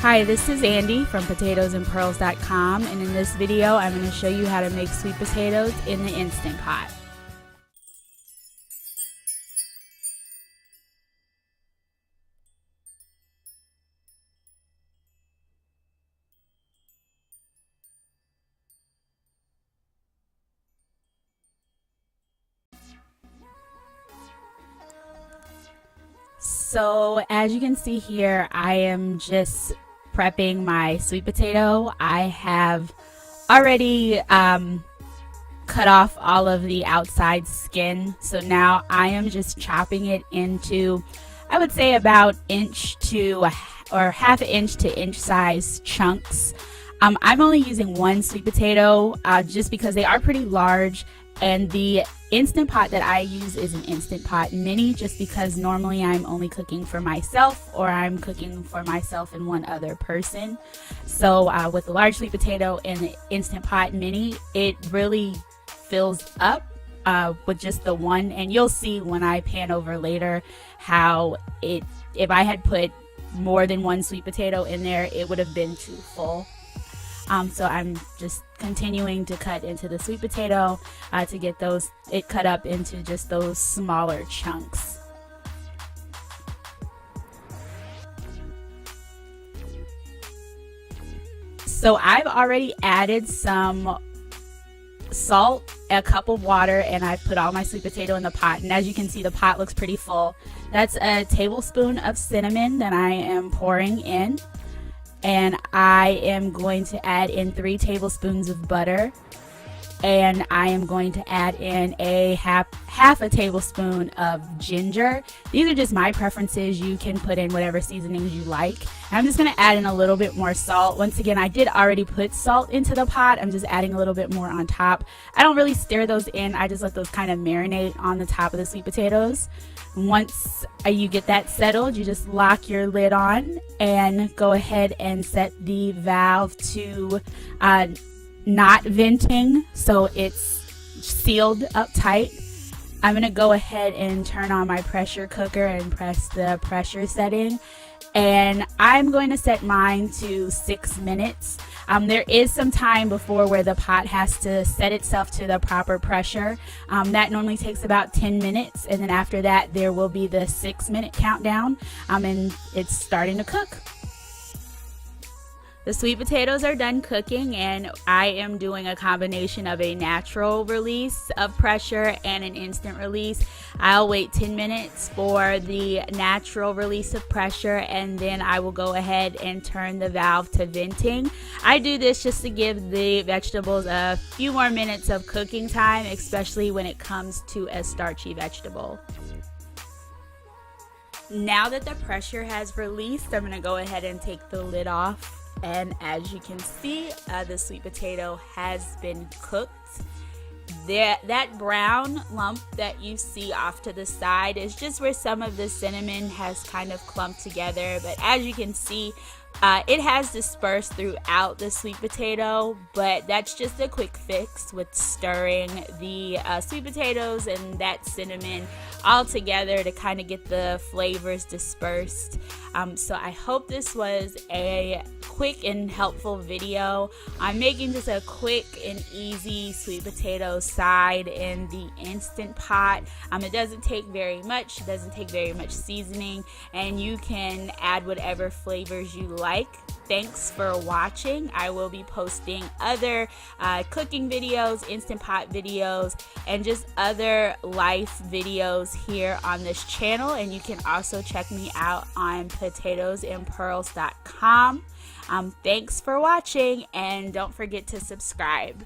Hi, this is Andy from PotatoesandPearls.com, and in this video I'm going to show you how to make sweet potatoes in the Instant Pot. So as you can see here, I am just prepping my sweet potato. I have already cut off all of the outside skin, so now I am just chopping it into, I would say, about half an inch to inch size chunks. I'm only using one sweet potato just because they are pretty large, and the Instant Pot that I use is an Instant Pot Mini, just because normally I'm only cooking for myself, or I'm cooking for myself and one other person. So with the large sweet potato and the Instant Pot Mini, it really fills up with just the one, and you'll see when I pan over later how if I had put more than one sweet potato in there, it would have been too full. So I'm just continuing to cut into the sweet potato to get it cut up into just those smaller chunks. So I've already added some salt, a cup of water, and I've put all my sweet potato in the pot, and as you can see, the pot looks pretty full. That's a tablespoon of cinnamon that I am pouring in. And I am going to add in 3 tablespoons of butter, and I am going to add in a half a tablespoon of ginger. These are just my preferences. You can put in whatever seasonings you like. And I'm just going to add in a little bit more salt. Once again, I did already put salt into the pot. I'm just adding a little bit more on top. I don't really stir those in. I just let those kind of marinate on the top of the sweet potatoes. Once you get that settled, you just lock your lid on and go ahead and set the valve to not venting, so it's sealed up tight. I'm going to go ahead and turn on my pressure cooker and press the pressure setting, and I'm going to set mine to 6 minutes. There is some time before where the pot has to set itself to the proper pressure. That normally takes about 10 minutes, and then after that there will be the 6-minute countdown, and it's starting to cook. The sweet potatoes are done cooking, and I am doing a combination of a natural release of pressure and an instant release. I'll wait 10 minutes for the natural release of pressure, and then I will go ahead and turn the valve to venting. I do this just to give the vegetables a few more minutes of cooking time, especially when it comes to a starchy vegetable. Now that the pressure has released, I'm going to go ahead and take the lid off. And as you can see, the sweet potato has been cooked. That brown lump that you see off to the side is just where some of the cinnamon has kind of clumped together. But as you can see, it has dispersed throughout the sweet potato, but that's just a quick fix with stirring the sweet potatoes and that cinnamon all together to kind of get the flavors dispersed. So I hope this was a quick and helpful video. I'm making just a quick and easy sweet potato side in the Instant Pot. It doesn't take very much, it doesn't take very much seasoning, and you can add whatever flavors you like. Thanks for watching. I will be posting other cooking videos, Instant Pot videos, and just other life videos here on this channel. And you can also check me out on PotatoesandPearls.com. Thanks for watching, and don't forget to subscribe.